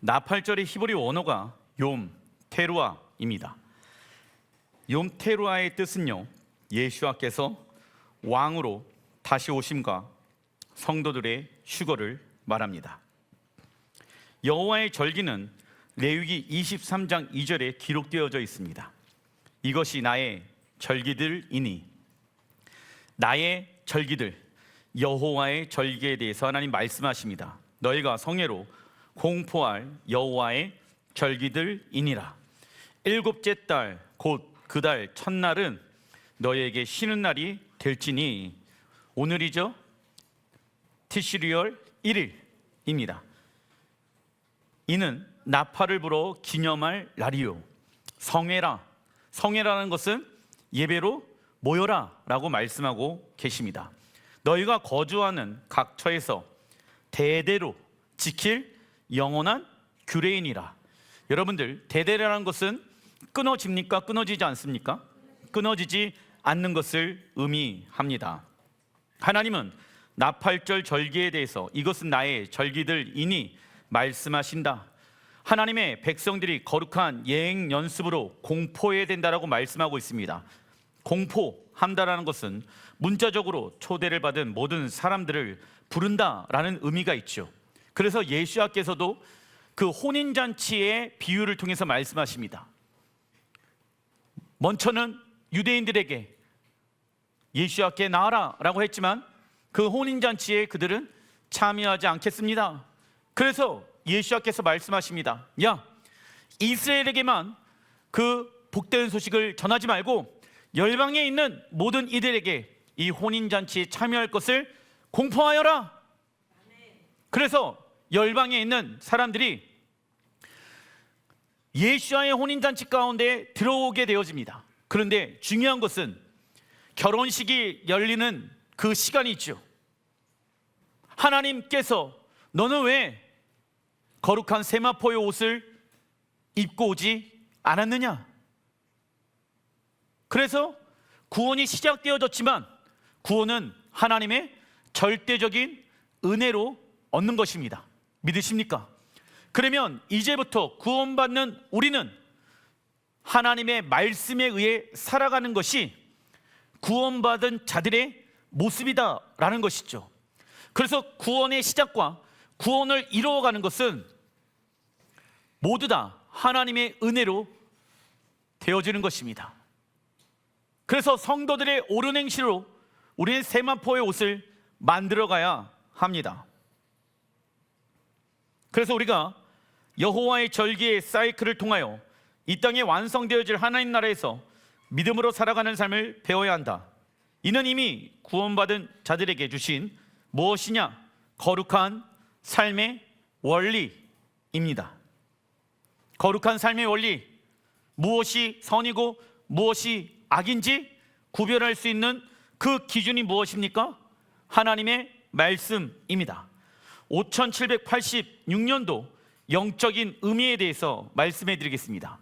나팔절의 히브리 원어가 욤 테루아입니다. 욤 테루아의 뜻은요, 예수와께서 왕으로 다시 오심과 성도들의 휴거를 말합니다. 여호와의 절기는 레위기 23장 2절에 기록되어져 있습니다. 이것이 나의 절기들이니, 나의 절기들, 여호와의 절기에 대해서 하나님 말씀하십니다. 너희가 성회로 공포할 여호와의 절기들이니라. 일곱째 달 곧 그 달 첫날은 너희에게 쉬는 날이 될지니, 오늘이죠, 티시리얼 1일입니다. 이는 나팔을 불어 기념할 날이요. 성회라는 것은 예배로 모여라 라고 말씀하고 계십니다. 너희가 거주하는 각 처에서 대대로 지킬 영원한 규례이니라. 여러분들, 대대라는 것은 끊어집니까? 끊어지지 않습니까? 끊어지지 않는 것을 의미합니다. 하나님은 나팔절 절기에 대해서 이것은 나의 절기들이니 말씀하신다. 하나님의 백성들이 거룩한 예행 연습으로 공포해야 된다라고 말씀하고 있습니다. 공포한다라는 것은 문자적으로 초대를 받은 모든 사람들을 부른다라는 의미가 있죠. 그래서 예수님께서도 그 혼인잔치의 비유를 통해서 말씀하십니다. 먼저는 유대인들에게 예수님께 나와라 라고 했지만 그 혼인잔치에 그들은 참여하지 않겠습니다. 그래서 예수님께서 말씀하십니다. 야, 이스라엘에게만 그 복된 소식을 전하지 말고 열방에 있는 모든 이들에게 이 혼인잔치에 참여할 것을 공포하여라. 그래서 열방에 있는 사람들이 예수와의 혼인잔치 가운데 들어오게 되어집니다. 그런데 중요한 것은 결혼식이 열리는 그 시간이 있죠. 하나님께서 너는 왜 거룩한 세마포의 옷을 입고 오지 않았느냐? 그래서 구원이 시작되어졌지만 구원은 하나님의 절대적인 은혜로 얻는 것입니다. 믿으십니까? 그러면 이제부터 구원받는 우리는 하나님의 말씀에 의해 살아가는 것이 구원받은 자들의 모습이다라는 것이죠. 그래서 구원의 시작과 구원을 이루어가는 것은 모두 다 하나님의 은혜로 되어지는 것입니다. 그래서 성도들의 옳은 행실로 우리는 세마포의 옷을 만들어가야 합니다. 그래서 우리가 여호와의 절기의 사이클을 통하여 이 땅에 완성되어질 하나님 나라에서 믿음으로 살아가는 삶을 배워야 한다. 이는 이미 구원받은 자들에게 주신 무엇이냐? 거룩한 삶의 원리입니다. 거룩한 삶의 원리, 무엇이 선이고 무엇이 악인지 구별할 수 있는 그 기준이 무엇입니까? 하나님의 말씀입니다. 5786년도 영적인 의미에 대해서 말씀해 드리겠습니다.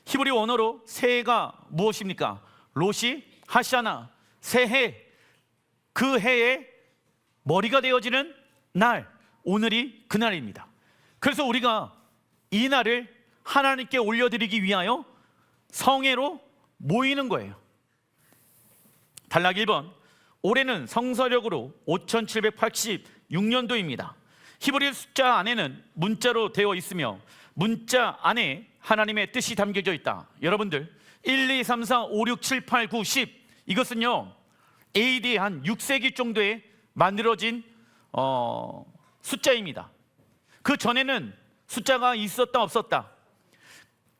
히브리 원어로 새해가 무엇입니까? 로시 하샤나, 새해, 그 해의 머리가 되어지는 날, 오늘이 그날입니다. 그래서 우리가 이 날을 하나님께 올려드리기 위하여 성회로 모이는 거예요. 단락 1번, 올해는 성서력으로 5786년도입니다. 히브리 숫자 안에는 문자로 되어 있으며 문자 안에 하나님의 뜻이 담겨져 있다. 여러분들 1, 2, 3, 4, 5, 6, 7, 8, 9, 10 이것은요 AD 한 6세기 정도에 만들어진 숫자입니다. 그 전에는 숫자가 있었다 없었다.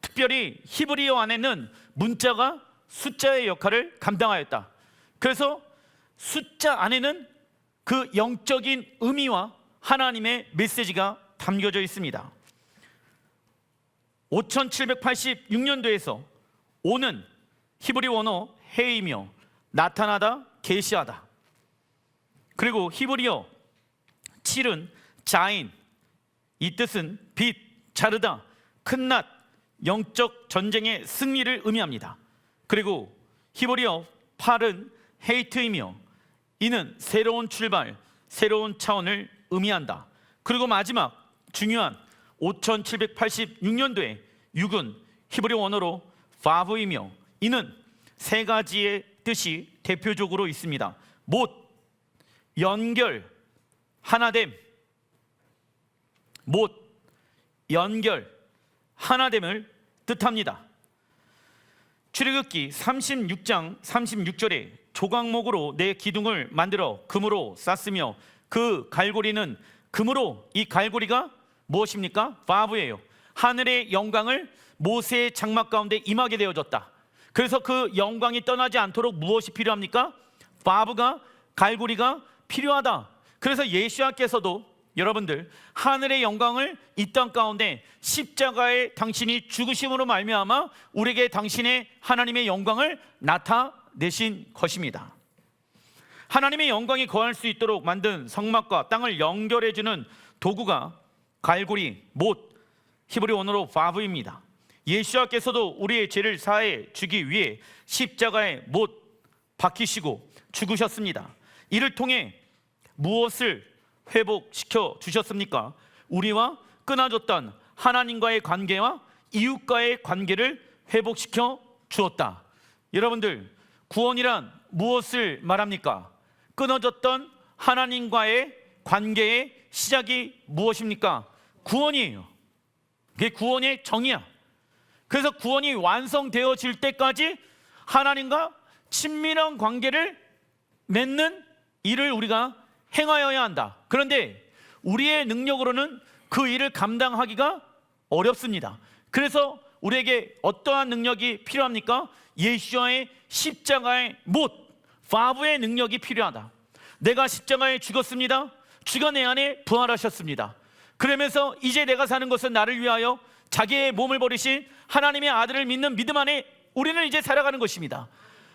특별히 히브리어 안에는 문자가 숫자의 역할을 감당하였다. 그래서 숫자 안에는 그 영적인 의미와 하나님의 메시지가 담겨져 있습니다. 5786년도에서 오는 히브리 원어 해이며 나타나다, 계시하다. 그리고 히브리어 7은 자인, 이 뜻은 빛, 자르다, 큰 낫, 영적 전쟁의 승리를 의미합니다. 그리고 히브리어 8은 헤이트이며 이는 새로운 출발, 새로운 차원을 의미한다. 그리고 마지막 중요한 5786년도에 6은 히브리 원어로 바브이며 이는 세 가지의 뜻이 대표적으로 있습니다. 못, 연결, 하나됨. 못, 연결, 하나됨을 뜻합니다. 출애굽기 36장 36절에 조각목으로 내 기둥을 만들어 금으로 쌌으며 그 갈고리는 금으로, 이 갈고리가 무엇입니까? 바브예요. 하늘의 영광을 모세의 장막 가운데 임하게 되어졌다. 그래서 그 영광이 떠나지 않도록 무엇이 필요합니까? 바브가, 갈고리가 필요하다. 그래서 예수님께서도 여러분들 하늘의 영광을 이 땅 가운데 십자가에 당신이 죽으심으로 말미암아 우리에게 당신의 하나님의 영광을 나타내신 것입니다. 하나님의 영광이 거할 수 있도록 만든 성막과 땅을 연결해주는 도구가 갈고리, 못, 히브리 원어로 바브입니다. 예수님께서도 우리의 죄를 사해 주기 위해 십자가에 못 박히시고 죽으셨습니다. 이를 통해 무엇을 회복시켜 주셨습니까? 우리와 끊어졌던 하나님과의 관계와 이웃과의 관계를 회복시켜 주었다. 여러분들, 구원이란 무엇을 말합니까? 끊어졌던 하나님과의 관계의 시작이 무엇입니까? 구원이에요. 그게 구원의 정의야. 그래서 구원이 완성되어질 때까지 하나님과 친밀한 관계를 맺는 일을 우리가 행하여야 한다. 그런데 우리의 능력으로는 그 일을 감당하기가 어렵습니다. 그래서 우리에게 어떠한 능력이 필요합니까? 예수와의 십자가의 못, 바브의 능력이 필요하다. 내가 십자가에 죽었습니다. 주가 내 안에 부활하셨습니다. 그러면서 이제 내가 사는 것은 나를 위하여 자기의 몸을 버리신 하나님의 아들을 믿는 믿음 안에 우리는 이제 살아가는 것입니다.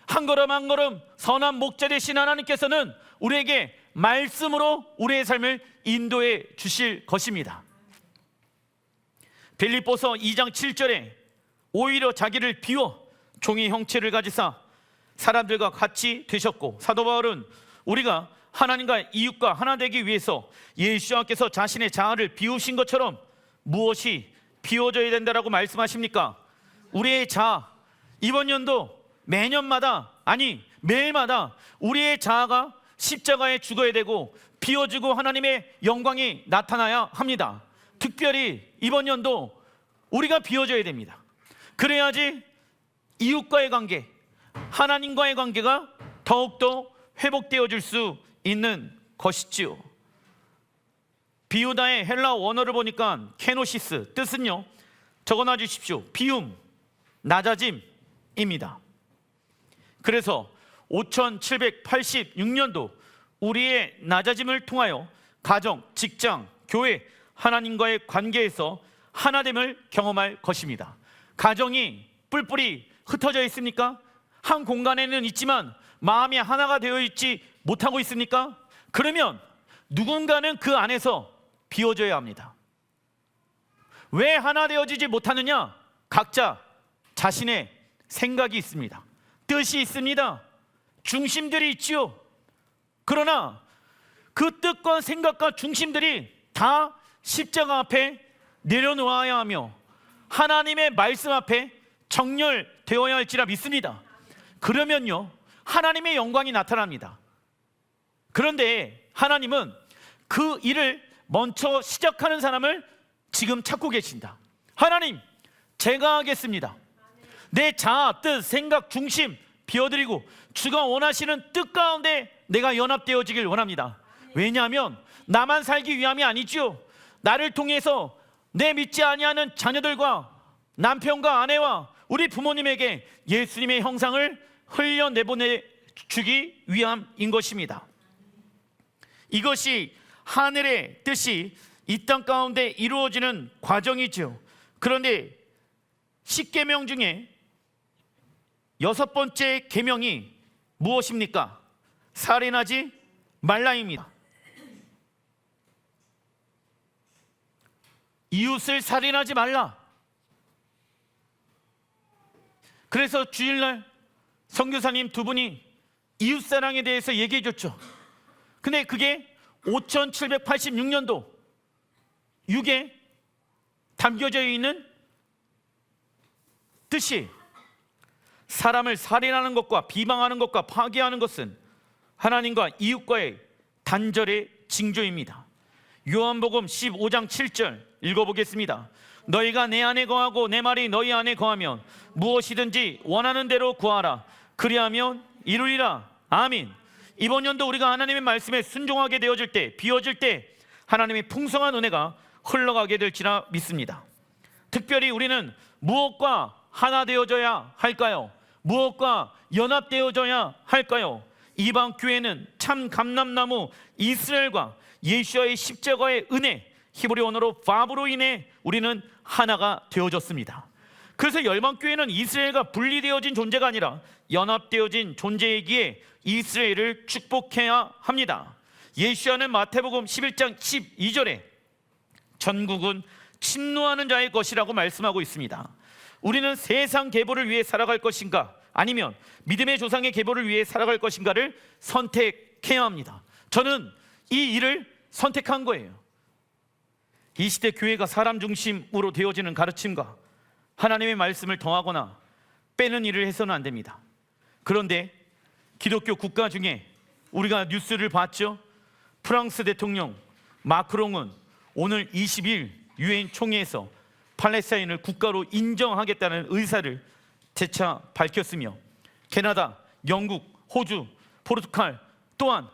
한 걸음 한 걸음 선한 목자 되신 하나님께서는 우리에게 말씀으로 우리의 삶을 인도해 주실 것입니다. 빌립보서 2장 7절에 오히려 자기를 비워 종의 형체를 가지사 사람들과 같이 되셨고, 사도 바울은 우리가 하나님과 이웃과 하나 되기 위해서 예수님께서 자신의 자아를 비우신 것처럼 무엇이 비워져야 된다라고 말씀하십니까? 우리의 자아, 이번 연도 매년마다, 아니 매일마다 우리의 자아가 십자가에 죽어야 되고 비워지고 하나님의 영광이 나타나야 합니다. 특별히 이번 연도 우리가 비워져야 됩니다. 그래야지 이웃과의 관계, 하나님과의 관계가 더욱더 회복되어질 수 있는 것이지요. 비우다의 헬라 원어를 보니까 케노시스, 뜻은요, 적어놔 주십시오. 비움, 낮아짐입니다. 그래서 5786년도 우리의 낮아짐을 통하여 가정, 직장, 교회, 하나님과의 관계에서 하나됨을 경험할 것입니다. 가정이 뿔뿔이 흩어져 있습니까? 한 공간에는 있지만 마음이 하나가 되어 있지 못하고 있습니까? 그러면 누군가는 그 안에서 비워져야 합니다. 왜 하나 되어지지 못하느냐? 각자 자신의 생각이 있습니다. 뜻이 있습니다. 중심들이 있지요. 그러나 그 뜻과 생각과 중심들이 다 십자가 앞에 내려놓아야 하며 하나님의 말씀 앞에 정렬되어야 할지라 믿습니다. 그러면요, 하나님의 영광이 나타납니다. 그런데 하나님은 그 일을 먼저 시작하는 사람을 지금 찾고 계신다. 하나님, 제가 하겠습니다. 내 자아, 뜻, 생각, 중심 비워드리고 주가 원하시는 뜻 가운데 내가 연합되어지길 원합니다. 왜냐하면 나만 살기 위함이 아니죠. 나를 통해서 내 믿지 아니하는 자녀들과 남편과 아내와 우리 부모님에게 예수님의 형상을 흘려내보내 주기 위함인 것입니다. 이것이 하늘의 뜻이 이 땅 가운데 이루어지는 과정이죠. 그런데 10계명 중에 6번째 계명이 무엇입니까? 살인하지 말라입니다. 이웃을 살인하지 말라. 그래서 주일날 선교사님 두 분이 이웃사랑에 대해서 얘기해 줬죠. 근데 그게 5786년도 6에 담겨져 있는 뜻이 사람을 살인하는 것과 비방하는 것과 파괴하는 것은 하나님과 이웃과의 단절의 징조입니다. 요한복음 15장 7절 읽어보겠습니다. 너희가 내 안에 거하고 내 말이 너희 안에 거하면 무엇이든지 원하는 대로 구하라. 그리하면 이루리라. 아멘. 이번 연도 우리가 하나님의 말씀에 순종하게 되어질 때, 비워질 때 하나님의 풍성한 은혜가 흘러가게 될지라 믿습니다. 특별히 우리는 무엇과 하나 되어져야 할까요? 무엇과 연합되어져야 할까요? 이방 교회는 참 감람나무 이스라엘과 예수와의 십자가의 은혜, 히브리 언어로 바브로 인해 우리는 하나가 되어졌습니다. 그래서 열방교회는 이스라엘과 분리되어진 존재가 아니라 연합되어진 존재이기에 이스라엘을 축복해야 합니다. 예수와는 마태복음 11장 12절에 전국은 침노하는 자의 것이라고 말씀하고 있습니다. 우리는 세상 계보를 위해 살아갈 것인가, 아니면 믿음의 조상의 계보를 위해 살아갈 것인가를 선택해야 합니다. 저는 이 일을 선택한 거예요. 이 시대 교회가 사람 중심으로 되어지는 가르침과 하나님의 말씀을 더하거나 빼는 일을 해서는 안 됩니다. 그런데 기독교 국가 중에 우리가 뉴스를 봤죠. 프랑스 대통령 마크롱은 오늘 20일 유엔 총회에서 팔레스타인을 국가로 인정하겠다는 의사를 재차 밝혔으며, 캐나다, 영국, 호주, 포르투갈 또한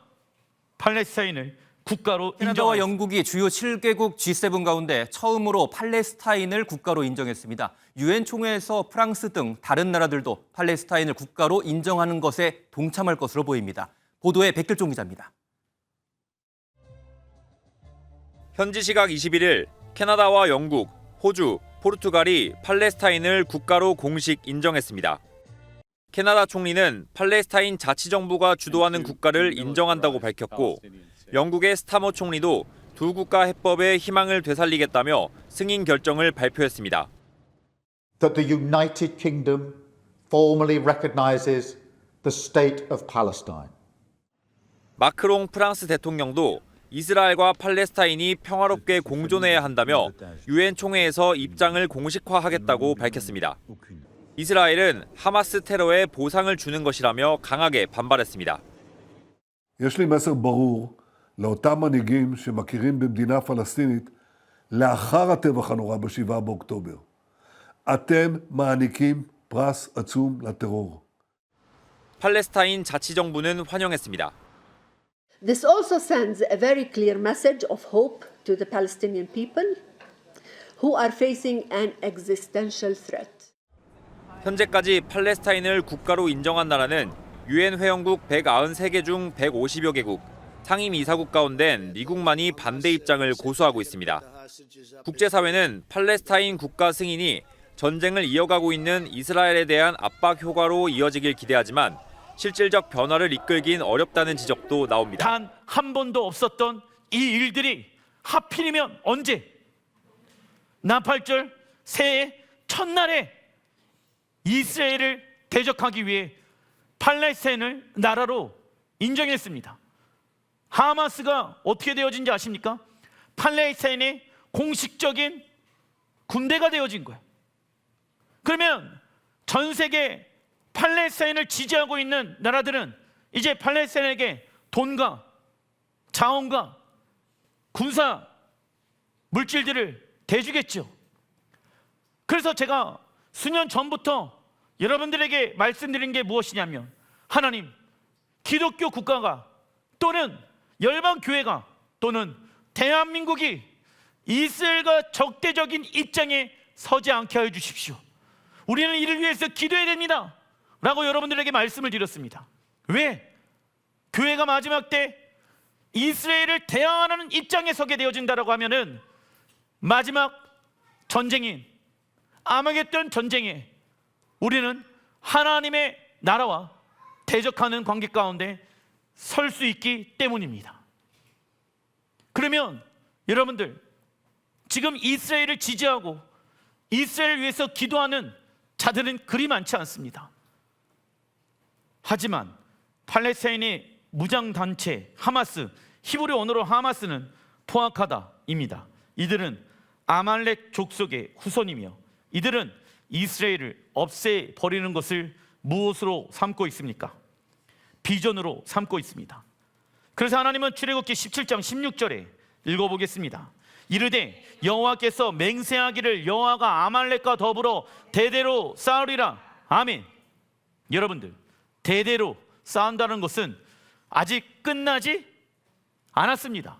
팔레스타인을 국가로 캐나다와 인정하였습니다. 영국이 주요 7개국 G7 가운데 처음으로 팔레스타인을 국가로 인정했습니다. 유엔 총회에서 프랑스 등 다른 나라들도 팔레스타인을 국가로 인정하는 것에 동참할 것으로 보입니다. 보도에 백길종 기자입니다. 현지 시각 21일 캐나다와 영국, 호주, 포르투갈이 팔레스타인을 국가로 공식 인정했습니다. 캐나다 총리는 팔레스타인 자치정부가 주도하는 국가를 인정한다고 밝혔고, 영국의 스타머 총리도 두 국가 해법의 희망을 되살리겠다며 승인 결정을 발표했습니다. That the United Kingdom formally recognizes the state of Palestine. 마크롱 프랑스 대통령도 이스라엘과 팔레스타인이 평화롭게 공존해야 한다며 유엔 총회에서 입장을 공식화하겠다고 밝혔습니다. 이스라엘은 하마스 테러에 보상을 주는 것이라며 강하게 반발했습니다. יש לי מסר ברור לאותם מנהיגים שמכירים במדינה פלסטינית לאחר הטבח הנורא ב7 באוקטובר. אתם מעניקים פרס עצום לטרור. 팔레스타인 자치정부는 환영했습니다. This also sends a very clear message of hope to the Palestinian people who are facing an existential threat. 현재까지 팔레스타인을 국가로 인정한 나라는 유엔 회원국 193개 중 150여 개국, 상임 이사국 가운데 미국만이 반대 입장을 고수하고 있습니다. 국제사회는 팔레스타인 국가 승인이 전쟁을 이어가고 있는 이스라엘에 대한 압박 효과로 이어지길 기대하지만 실질적 변화를 이끌긴 어렵다는 지적도 나옵니다. 단 한 번도 없었던 이 일들이 하필이면 언제? 나팔절 새해 첫날에 이스라엘을 대적하기 위해 팔레스타인을 나라로 인정했습니다. 하마스가 어떻게 되어진지 아십니까? 팔레스타인의 공식적인 군대가 되어진 거예요. 그러면 전 세계 팔레스타인을 지지하고 있는 나라들은 이제 팔레스타인에게 돈과 자원과 군사 물질들을 대주겠죠. 그래서 제가 수년 전부터 여러분들에게 말씀드린 게 무엇이냐면, 하나님, 기독교 국가가 또는 열방교회가 또는 대한민국이 이스라엘과 적대적인 입장에 서지 않게 하여 주십시오. 우리는 이를 위해서 기도해야 됩니다 라고 여러분들에게 말씀을 드렸습니다. 왜? 교회가 마지막 때 이스라엘을 대항하는 입장에 서게 되어진다라고 하면은 마지막 전쟁인 아마겟돈 전쟁에 우리는 하나님의 나라와 대적하는 관계 가운데 설 수 있기 때문입니다. 그러면 여러분들, 지금 이스라엘을 지지하고 이스라엘을 위해서 기도하는 자들은 그리 많지 않습니다. 하지만 팔레스타인의 무장단체 하마스, 히브리 언어로 하마스는 포악하다입니다. 이들은 아말렉 족속의 후손이며 이들은 이스라엘을 없애버리는 것을 무엇으로 삼고 있습니까? 비전으로 삼고 있습니다. 그래서 하나님은 출애굽기 17장 16절에 읽어보겠습니다. 이르되 여호와께서 맹세하기를 여호와가 아말렉과 더불어 대대로 싸우리라. 아멘. 여러분들, 대대로 싸운다는 것은 아직 끝나지 않았습니다.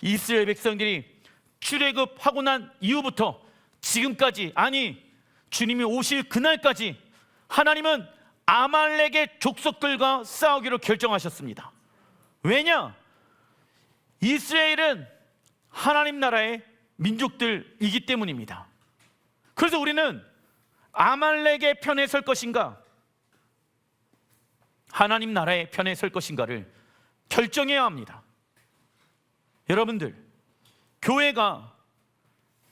이스라엘 백성들이 출애굽하고 난 이후부터 지금까지, 아니 주님이 오실 그날까지 하나님은 아말렉의 족속들과 싸우기로 결정하셨습니다. 왜냐? 이스라엘은 하나님 나라의 민족들이기 때문입니다. 그래서 우리는 아말렉의 편에 설 것인가, 하나님 나라의 편에 설 것인가를 결정해야 합니다. 여러분들, 교회가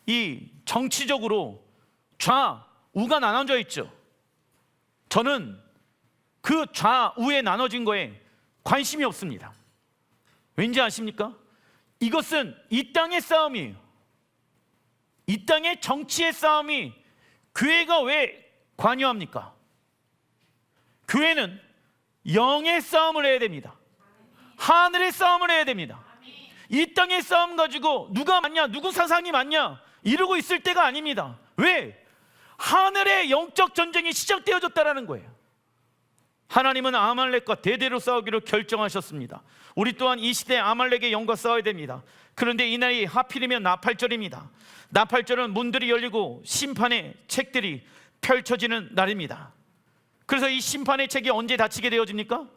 이 정치적으로 좌우가 나눠져 있죠. 저는 그 좌우에 나눠진 거에 관심이 없습니다. 왠지 아십니까? 이것은 이 땅의 싸움이에요. 이 땅의 정치의 싸움이 교회가 왜 관여합니까? 교회는 영의 싸움을 해야 됩니다. 하늘의 싸움을 해야 됩니다. 이 땅의 싸움 가지고 누가 맞냐, 누구 사상이 맞냐 이러고 있을 때가 아닙니다. 왜? 하늘의 영적 전쟁이 시작되어졌다는 거예요. 하나님은 아말렉과 대대로 싸우기로 결정하셨습니다. 우리 또한 이 시대에 아말렉의 영과 싸워야 됩니다. 그런데 이날이 하필이면 나팔절입니다. 나팔절은 문들이 열리고 심판의 책들이 펼쳐지는 날입니다. 그래서 이 심판의 책이 언제 닫히게 되어집니까?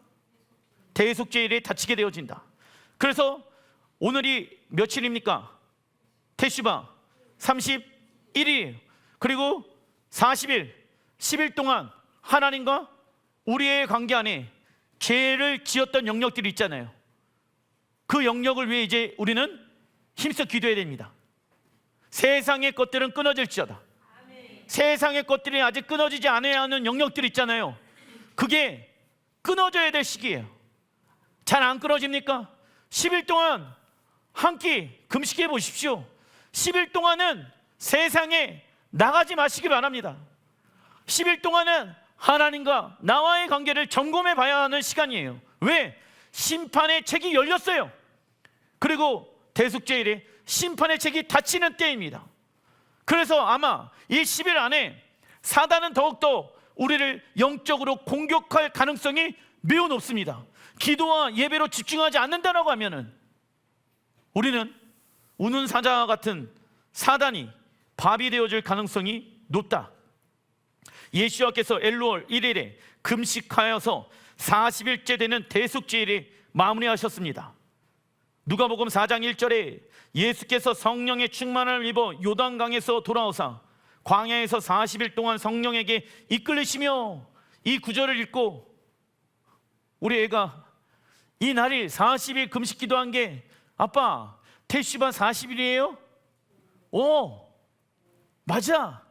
대속죄일에 닫히게 되어진다. 그래서 오늘이 며칠입니까? 테슈바 31일, 그리고 40일, 10일 동안 하나님과 우리의 관계 안에 죄를 지었던 영역들이 있잖아요. 그 영역을 위해 이제 우리는 힘써 기도해야 됩니다. 세상의 것들은 끊어질지어다. 세상의 것들이 아직 끊어지지 않아야 하는 영역들이 있잖아요. 그게 끊어져야 될 시기예요. 잘 안 끊어집니까? 10일 동안 한 끼 금식해 보십시오. 10일 동안은 세상에 나가지 마시기 바랍니다. 10일 동안은 하나님과 나와의 관계를 점검해 봐야 하는 시간이에요. 왜? 심판의 책이 열렸어요. 그리고 대속죄일에 심판의 책이 닫히는 때입니다. 그래서 아마 이 10일 안에 사단은 더욱더 우리를 영적으로 공격할 가능성이 매우 높습니다. 기도와 예배로 집중하지 않는다라고 하면은 우리는 우는 사자와 같은 사단이 밥이 되어줄 가능성이 높다. 예수와께서 엘루월 1일에 금식하여서 40일째 되는 대속죄일에 마무리하셨습니다. 누가복음 4장 1절에 예수께서 성령의 충만을 입어 요단강에서 돌아오사 광야에서 40일 동안 성령에게 이끌리시며, 이 구절을 읽고 우리 애가 이 날일 40일 금식 기도한 게 아빠 테슈바 40일이에요? 오, 맞아.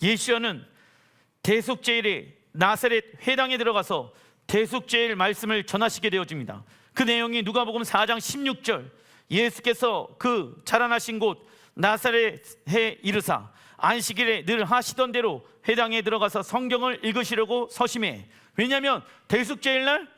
예수와는 대속죄일에 나사렛 회당에 들어가서 대속죄일 말씀을 전하시게 되어집니다. 그 내용이 누가복음 4장 16절, 예수께서 그 자라나신 곳 나사렛에 이르사 안식일에 늘 하시던 대로 회당에 들어가서 성경을 읽으시려고 서심해. 왜냐하면 대속죄일 날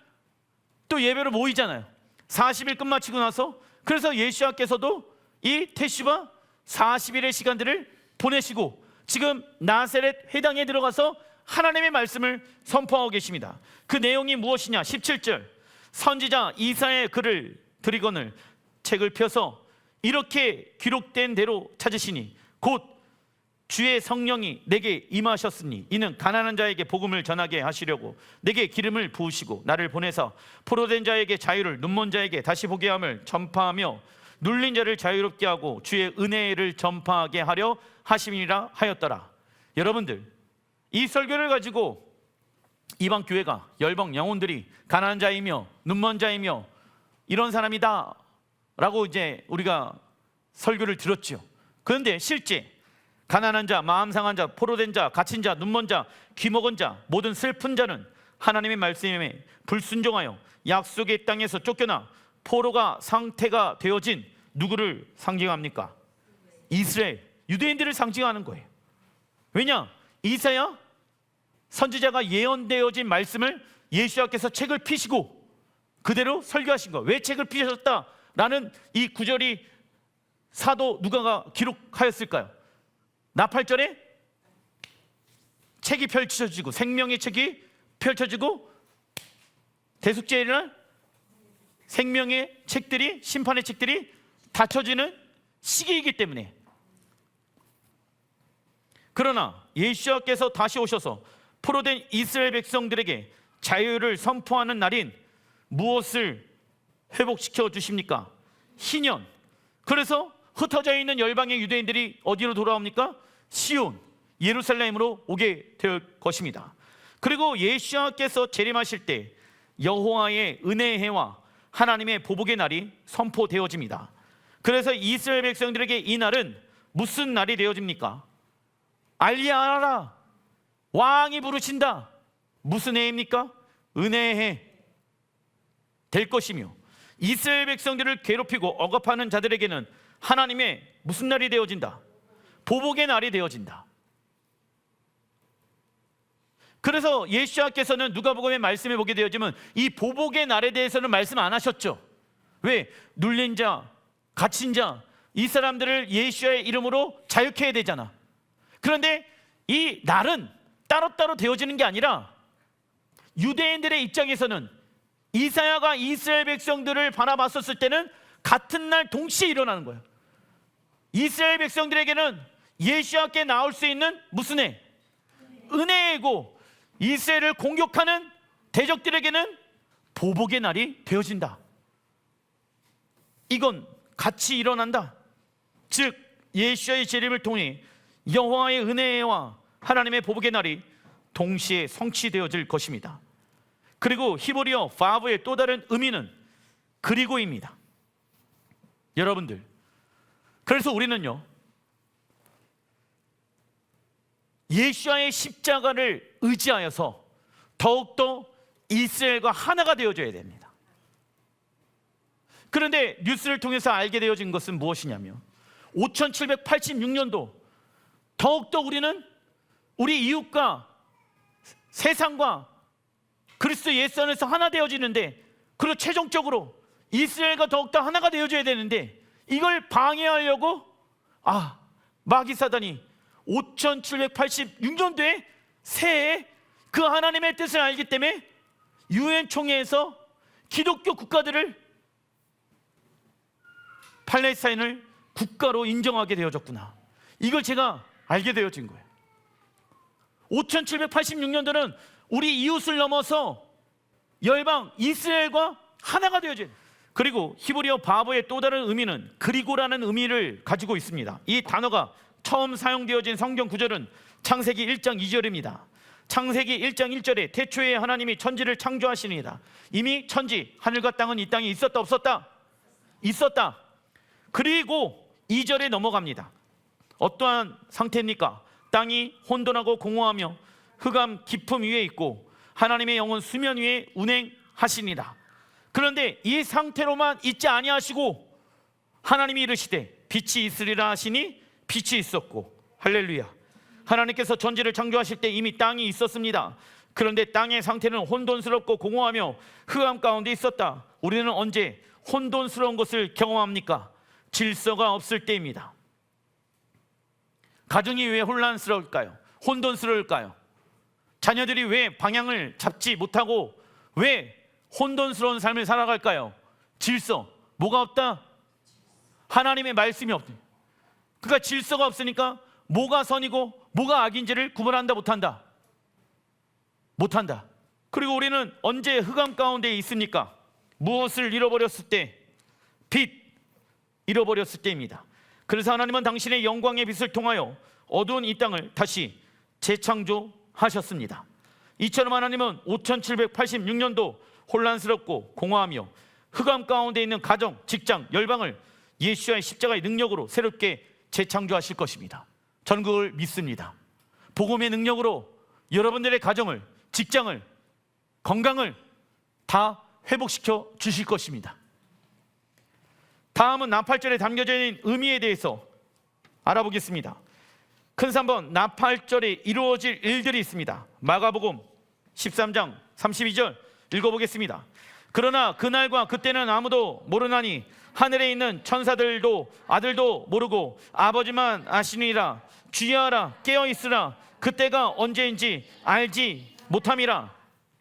또 예배로 모이잖아요. 40일 끝마치고 나서. 그래서 예수께서도 이 테슈바 40일의 시간들을 보내시고 지금 나사렛 회당에 들어가서 하나님의 말씀을 선포하고 계십니다. 그 내용이 무엇이냐? 17절, 선지자 이사야의 글을 드리거늘 책을 펴서 이렇게 기록된 대로 찾으시니 곧 주의 성령이 내게 임하셨으니 이는 가난한 자에게 복음을 전하게 하시려고 내게 기름을 부으시고 나를 보내서 포로된 자에게 자유를, 눈먼 자에게 다시 보게 함을 전파하며 눌린 자를 자유롭게 하고 주의 은혜를 전파하게 하려 하심이라 하였더라. 여러분들, 이 설교를 가지고 이방 교회가, 열방 영혼들이 가난한 자이며 눈먼 자이며 이런 사람이다 라고 이제 우리가 설교를 들었죠. 그런데 실제 가난한 자, 마음 상한 자, 포로된 자, 갇힌 자, 눈먼 자, 귀먹은 자, 모든 슬픈 자는 하나님의 말씀에 불순종하여 약속의 땅에서 쫓겨나 포로가 상태가 되어진 누구를 상징합니까? 이스라엘, 유대인들을 상징하는 거예요. 왜냐? 이사야 선지자가 예언되어진 말씀을 예수님께서 책을 피시고 그대로 설교하신 거예요. 왜 책을 피셨다라는 이 구절이 사도 누가가 기록하였을까요? 나팔절에 책이 펼쳐지고 생명의 책이 펼쳐지고 대속죄의 날 생명의 책들이, 심판의 책들이 닫혀지는 시기이기 때문에. 그러나 예수님께서 다시 오셔서 포로된 이스라엘 백성들에게 자유를 선포하는 날인 무엇을 회복시켜 주십니까? 희년. 그래서 흩어져 있는 열방의 유대인들이 어디로 돌아옵니까? 시온, 예루살렘으로 오게 될 것입니다. 그리고 예수님께서 재림하실 때 여호와의 은혜의 해와 하나님의 보복의 날이 선포되어집니다. 그래서 이스라엘 백성들에게 이 날은 무슨 날이 되어집니까? 알리아라, 왕이 부르신다. 무슨 해입니까? 은혜의 해 될 것이며, 이스라엘 백성들을 괴롭히고 억압하는 자들에게는 하나님의 무슨 날이 되어진다? 보복의 날이 되어진다. 그래서 예수님께서는 누가복음의 말씀에 보게 되어지면 이 보복의 날에 대해서는 말씀 안 하셨죠. 왜? 눌린 자, 갇힌 자, 이 사람들을 예수의 이름으로 자유케 해야 되잖아. 그런데 이 날은 따로따로 되어지는 게 아니라 유대인들의 입장에서는 이사야가 이스라엘 백성들을 바라봤었을 때는 같은 날 동시에 일어나는 거예요. 이스라엘 백성들에게는 예수님께 나올 수 있는 무슨 해? 은혜이고, 이스라엘을 공격하는 대적들에게는 보복의 날이 되어진다. 이건 같이 일어난다. 즉 예수의 재림을 통해 여호와의 은혜와 하나님의 보복의 날이 동시에 성취되어질 것입니다. 그리고 히브리어 바브의 또 다른 의미는 그리고입니다. 여러분들, 그래서 우리는요, 예수와의 십자가를 의지하여서 더욱더 이스라엘과 하나가 되어줘야 됩니다. 그런데 뉴스를 통해서 알게 되어진 것은 무엇이냐면 5786년도 더욱더 우리는 우리 이웃과 세상과 그리스도 예수 안에서 하나 되어지는데, 그리고 최종적으로 이스라엘과 더욱더 하나가 되어져야 되는데, 이걸 방해하려고 마귀 사단이 5786년도에 새해 그 하나님의 뜻을 알기 때문에 유엔 총회에서 기독교 국가들을, 팔레스타인을 국가로 인정하게 되어졌구나. 이걸 제가 알게 되어진 거예요. 5786년도는 우리 이웃을 넘어서 열방 이스라엘과 하나가 되어진. 그리고 히브리어 바보의 또 다른 의미는 그리고라는 의미를 가지고 있습니다. 이 단어가 처음 사용되어진 성경 구절은 창세기 1장 2절입니다. 창세기 1장 1절에 태초에 하나님이 천지를 창조하시니이다. 이미 천지, 하늘과 땅은 이 땅에 있었다 없었다? 있었다. 그리고 2절에 넘어갑니다. 어떠한 상태입니까? 땅이 혼돈하고 공허하며 흑암 깊음 위에 있고 하나님의 영은 수면 위에 운행하시니라. 그런데 이 상태로만 있지 아니하시고 하나님이 이르시되 빛이 있으리라 하시니 빛이 있었고, 할렐루야. 하나님께서 천지를 창조하실 때 이미 땅이 있었습니다. 그런데 땅의 상태는 혼돈스럽고 공허하며 흑암 가운데 있었다. 우리는 언제 혼돈스러운 것을 경험합니까? 질서가 없을 때입니다. 가정이 왜 혼란스러울까요? 혼돈스러울까요? 자녀들이 왜 방향을 잡지 못하고 왜 혼돈스러운 삶을 살아갈까요? 질서, 뭐가 없다? 하나님의 말씀이 없다. 그러니까 질서가 없으니까 뭐가 선이고 뭐가 악인지를 구분한다 못한다? 못한다. 그리고 우리는 언제 흑암 가운데 있습니까? 무엇을 잃어버렸을 때? 빛, 잃어버렸을 때입니다. 그래서 하나님은 당신의 영광의 빛을 통하여 어두운 이 땅을 다시 재창조하셨습니다. 이처럼 하나님은 5786년도 혼란스럽고 공허하며 흑암 가운데 있는 가정, 직장, 열방을 예수와의 십자가의 능력으로 새롭게 재창조하실 것입니다. 저는 그걸 믿습니다. 복음의 능력으로 여러분들의 가정을, 직장을, 건강을 다 회복시켜 주실 것입니다. 다음은 나팔절에 담겨져 있는 의미에 대해서 알아보겠습니다. 큰 3번 나팔절에 이루어질 일들이 있습니다. 마가복음 13장 32절 읽어보겠습니다. 그러나 그날과 그때는 아무도 모르나니 하늘에 있는 천사들도 아들도 모르고 아버지만 아시니라. 주의하라, 깨어있으라. 그때가 언제인지 알지 못함이라.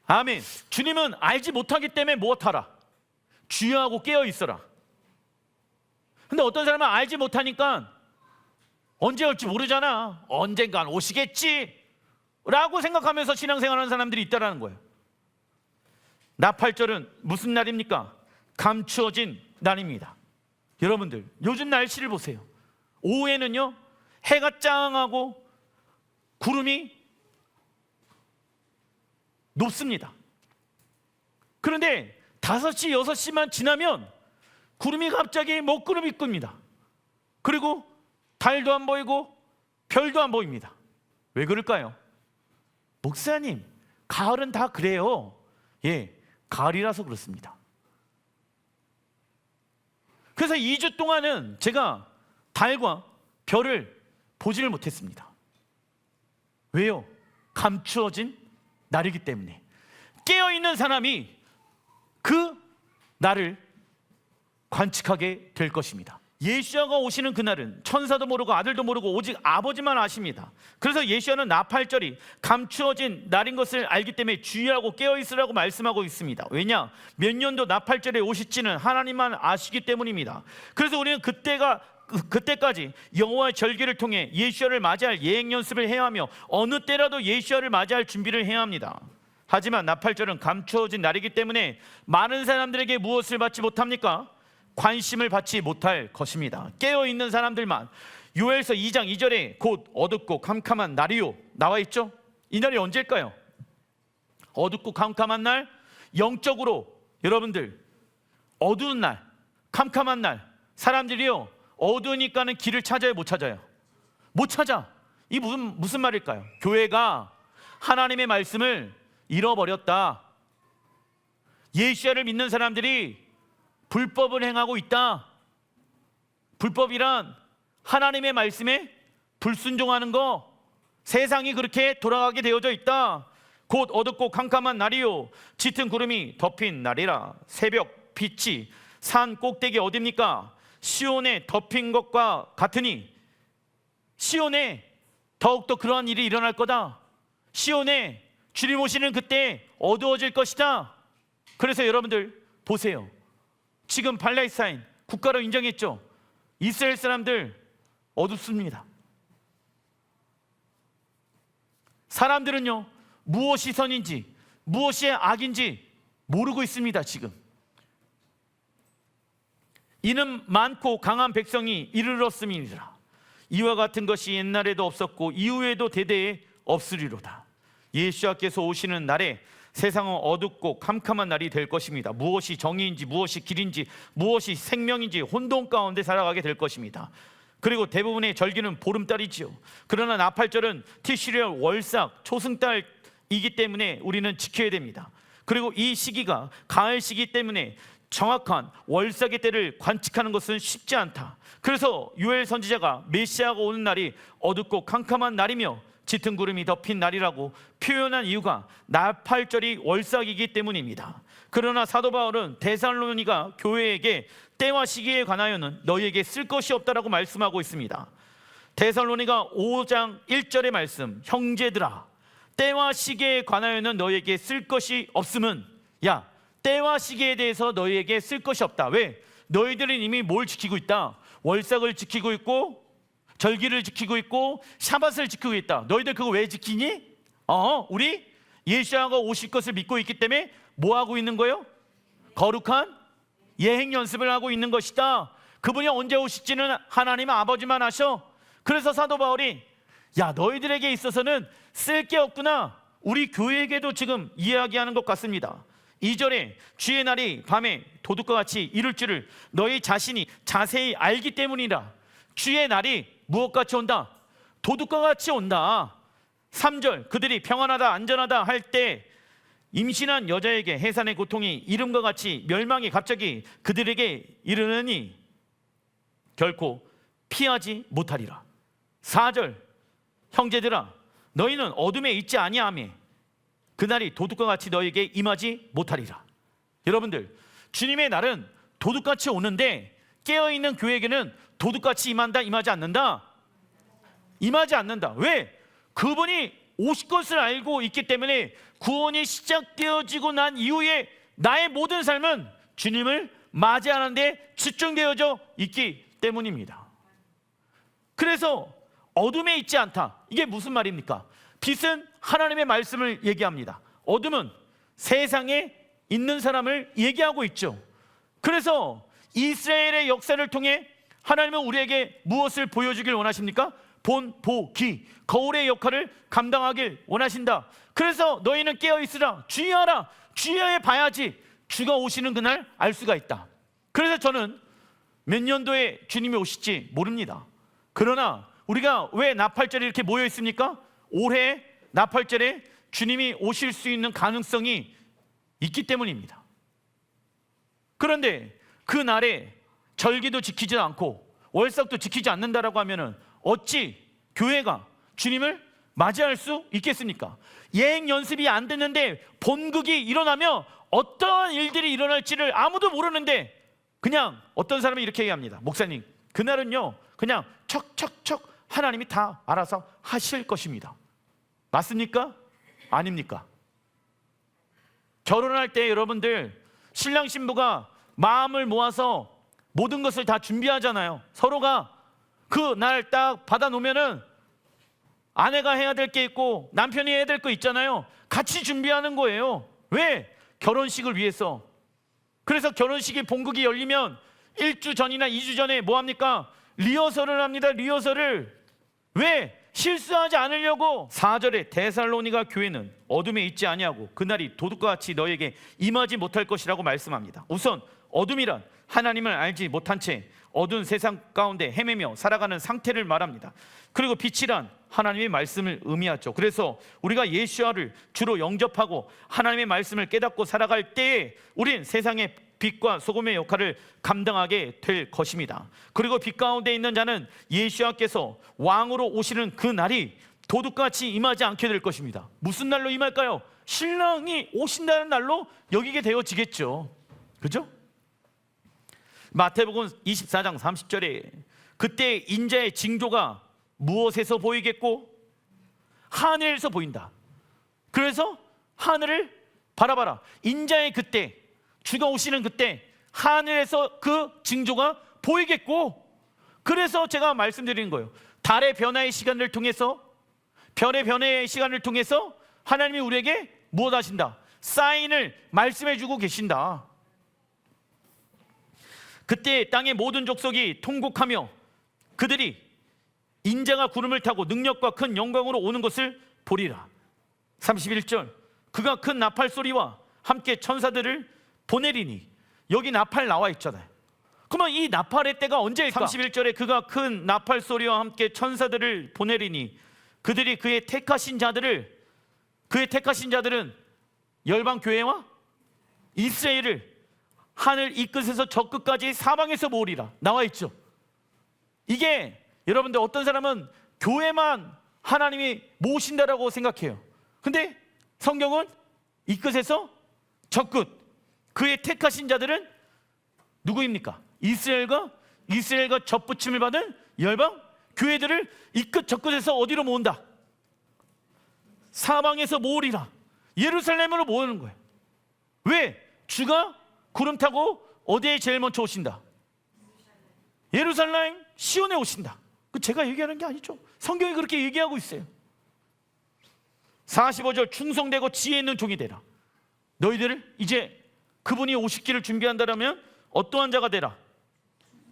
아멘. 주님은 알지 못하기 때문에 무엇하라? 주의하고 깨어있어라. 근데 어떤 사람은 알지 못하니까 언제 올지 모르잖아, 언젠간 오시겠지 라고 생각하면서 신앙생활하는 사람들이 있다는 거예요. 나팔절은 무슨 날입니까? 감추어진 날입니다. 여러분들 요즘 날씨를 보세요. 오후에는요 해가 짱하고 구름이 높습니다. 그런데 5시, 6시만 지나면 구름이 갑자기 먹구름이 끕니다. 그리고 달도 안 보이고 별도 안 보입니다. 왜 그럴까요? 목사님, 가을은 다 그래요. 예, 가을이라서 그렇습니다. 그래서 2주 동안은 제가 달과 별을 보지를 못했습니다. 왜요? 감추어진 날이기 때문에. 깨어있는 사람이 그 날을 관측하게 될 것입니다. 예수야가 오시는 그날은 천사도 모르고 아들도 모르고 오직 아버지만 아십니다. 그래서 예수야는 나팔절이 감추어진 날인 것을 알기 때문에 주의하고 깨어있으라고 말씀하고 있습니다. 왜냐? 몇 년도 나팔절에 오실지는 하나님만 아시기 때문입니다. 그래서 우리는 그때까지 여호와의 절기를 통해 예수야를 맞이할 예행 연습을 해야 하며 어느 때라도 예수야를 맞이할 준비를 해야 합니다. 하지만 나팔절은 감추어진 날이기 때문에 많은 사람들에게 무엇을 받지 못합니까? 관심을 받지 못할 것입니다. 깨어있는 사람들만. 요엘서 2장 2절에 곧 어둡고 캄캄한 날이요 나와 있죠? 이 날이 언제일까요? 어둡고 캄캄한 날, 영적으로 여러분들 어두운 날, 캄캄한 날. 사람들이요 어두우니까는 길을 찾아요, 못 찾아요? 못 찾아. 이 무슨 말일까요? 교회가 하나님의 말씀을 잃어버렸다. 예수야를 믿는 사람들이 불법을 행하고 있다. 불법이란 하나님의 말씀에 불순종하는 거. 세상이 그렇게 돌아가게 되어져 있다. 곧 어둡고 캄캄한 날이요 짙은 구름이 덮인 날이라. 새벽 빛이 산 꼭대기 어딥니까? 시온에 덮인 것과 같으니. 시온에 더욱더 그러한 일이 일어날 거다. 시온에 주님 오시는 그때 어두워질 것이다. 그래서 여러분들 보세요. 지금 팔레스타인 국가로 인정했죠. 이스라엘 사람들 어둡습니다. 사람들은요 무엇이 선인지 무엇이 악인지 모르고 있습니다. 지금 이는 많고 강한 백성이 이르렀음이니라. 이와 같은 것이 옛날에도 없었고 이후에도 대대에 없으리로다. 예수께서 오시는 날에 세상은 어둡고 캄캄한 날이 될 것입니다. 무엇이 정의인지 무엇이 길인지 무엇이 생명인지 혼돈 가운데 살아가게 될 것입니다. 그리고 대부분의 절기는 보름달이지요. 그러나 나팔절은 티슈리얼 월삭 초승달이기 때문에 우리는 지켜야 됩니다. 그리고 이 시기가 가을 시기 때문에 정확한 월삭의 때를 관측하는 것은 쉽지 않다. 그래서 요엘 선지자가 메시아가 오는 날이 어둡고 캄캄한 날이며 짙은 구름이 덮인 날이라고 표현한 이유가 나팔절이 월삭이기 때문입니다. 그러나 사도 바울은 데살로니가 교회에게 때와 시기에 관하여는 너희에게 쓸 것이 없다라고 말씀하고 있습니다. 데살로니가 5장 1절의 말씀, 형제들아 때와 시기에 관하여는 너희에게 쓸 것이 없음은, 야 때와 시기에 대해서 너희에게 쓸 것이 없다. 왜? 너희들은 이미 뭘 지키고 있다? 월삭을 지키고 있고 절기를 지키고 있고 샤밧을 지키고 있다. 너희들 그거 왜 지키니? 우리 예수야가 오실 것을 믿고 있기 때문에 뭐 하고 있는 거예요? 거룩한 예행 연습을 하고 있는 것이다. 그분이 언제 오실지는 하나님 아버지만 아셔. 그래서 사도 바울이 야 너희들에게 있어서는 쓸 게 없구나. 우리 교회에게도 지금 이야기하는 것 같습니다. 2절에 주의 날이 밤에 도둑과 같이 이룰 줄을 너희 자신이 자세히 알기 때문이라. 주의 날이 무엇같이 온다? 도둑과 같이 온다. 3절 그들이 평안하다 안전하다 할 때 임신한 여자에게 해산의 고통이 이름과 같이 멸망이 갑자기 그들에게 이르느니 결코 피하지 못하리라. 4절, 형제들아 너희는 어둠에 있지 아니하며 그날이 도둑과 같이 너희에게 임하지 못하리라. 여러분들, 주님의 날은 도둑같이 오는데 깨어있는 교회에게는 도둑같이 임한다, 임하지 않는다? 임하지 않는다. 왜? 그분이 오실 것을 알고 있기 때문에 구원이 시작되어지고 난 이후에 나의 모든 삶은 주님을 맞이하는 데 집중되어져 있기 때문입니다. 그래서 어둠에 있지 않다. 이게 무슨 말입니까? 빛은 하나님의 말씀을 얘기합니다. 어둠은 세상에 있는 사람을 얘기하고 있죠. 그래서 이스라엘의 역사를 통해 하나님은 우리에게 무엇을 보여주길 원하십니까? 본, 보, 기, 거울의 역할을 감당하길 원하신다. 그래서 너희는 깨어있으라, 주의하라, 주의하여 봐야지 주가 오시는 그날 알 수가 있다. 그래서 저는 몇 년도에 주님이 오실지 모릅니다. 그러나 우리가 왜 나팔절에 이렇게 모여 있습니까? 올해 나팔절에 주님이 오실 수 있는 가능성이 있기 때문입니다. 그런데 그 날에 절기도 지키지 않고 월삭도 지키지 않는다라고 하면은 어찌 교회가 주님을 맞이할 수 있겠습니까? 예행 연습이 안 됐는데 본극이 일어나며 어떠한 일들이 일어날지를 아무도 모르는데 그냥 어떤 사람이 이렇게 얘기합니다. 목사님, 그날은요 그냥 척척척 하나님이 다 알아서 하실 것입니다. 맞습니까? 아닙니까? 결혼할 때 여러분들 신랑 신부가 마음을 모아서 모든 것을 다 준비하잖아요. 서로가 그 날 딱 받아놓으면은 아내가 해야 될 게 있고 남편이 해야 될 거 있잖아요. 같이 준비하는 거예요. 왜? 결혼식을 위해서. 그래서 결혼식이 본극이 열리면 1주 전이나 2주 전에 뭐 합니까? 리허설을 합니다. 리허설을. 왜? 실수하지 않으려고. 4절에 데살로니가 교회는 어둠에 있지 아니하고 그날이 도둑과 같이 너에게 임하지 못할 것이라고 말씀합니다. 우선 어둠이란 하나님을 알지 못한 채 어두운 세상 가운데 헤매며 살아가는 상태를 말합니다. 그리고 빛이란 하나님의 말씀을 의미하죠. 그래서 우리가 예수와를 주로 영접하고 하나님의 말씀을 깨닫고 살아갈 때에 우린 세상의 빛과 소금의 역할을 감당하게 될 것입니다. 그리고 빛 가운데 있는 자는 예수와께서 왕으로 오시는 그 날이 도둑같이 임하지 않게 될 것입니다. 무슨 날로 임할까요? 신랑이 오신다는 날로 여기게 되어지겠죠. 그죠? 마태복음 24장 30절에 그때 인자의 징조가 무엇에서 보이겠고? 하늘에서 보인다. 그래서 하늘을 바라봐라. 인자의 그때, 주가 오시는 그때 하늘에서 그 징조가 보이겠고, 그래서 제가 말씀드리는 거예요. 달의 변화의 시간을 통해서, 별의 변화의 시간을 통해서 하나님이 우리에게 무엇 하신다? 사인을 말씀해 주고 계신다. 그때 땅의 모든 족속이 통곡하며 그들이 인자가 구름을 타고 능력과 큰 영광으로 오는 것을 보리라. 31절, 그가 큰 나팔 소리와 함께 천사들을 보내리니. 여기 나팔 나와 있잖아요. 그러면 이 나팔의 때가 언제일까? 31절에 그가 큰 나팔 소리와 함께 천사들을 보내리니 그들이 그의 택하신 자들은 열방 교회와 이스라엘을 하늘 이 끝에서 저 끝까지 사방에서 모으리라 나와 있죠. 이게 여러분들 어떤 사람은 교회만 하나님이 모으신다라고 생각해요. 근데 성경은 이 끝에서 저 끝, 그의 택하신 자들은 누구입니까? 이스라엘과 접붙임을 받은 열방 교회들을 이 끝 저 끝에서 어디로 모은다? 사방에서 모으리라. 예루살렘으로 모으는 거예요. 왜? 주가 구름 타고 어디에 제일 먼저 오신다? 예루살렘 시온에 오신다. 그 제가 얘기하는 게 아니죠. 성경이 그렇게 얘기하고 있어요. 45절, 충성되고 지혜 있는 종이 되라. 너희들을 이제 그분이 오시기를 준비한다면 어떠한 자가 되라?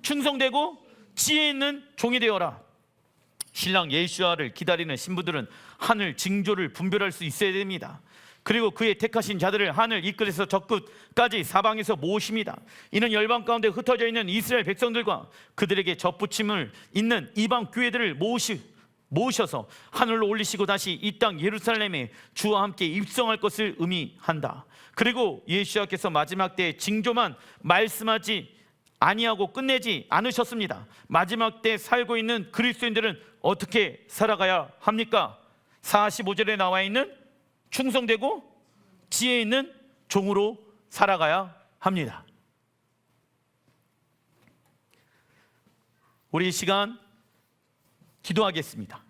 충성되고 지혜 있는 종이 되어라. 신랑 예수와를 기다리는 신부들은 하늘 징조를 분별할 수 있어야 됩니다. 그리고 그의 택하신 자들을 하늘 이 끝에서 저 끝까지 사방에서 모으십니다. 이는 열방 가운데 흩어져 있는 이스라엘 백성들과 그들에게 접붙임을 있는 이방 교회들을 모으셔서 하늘로 올리시고 다시 이 땅 예루살렘에 주와 함께 입성할 것을 의미한다. 그리고 예수와께서 마지막 때의 징조만 말씀하지 아니하고 끝내지 않으셨습니다. 마지막 때 살고 있는 그리스도인들은 어떻게 살아가야 합니까? 45절에 나와 있는 충성되고 지혜 있는 종으로 살아가야 합니다. 우리 이 시간 기도하겠습니다.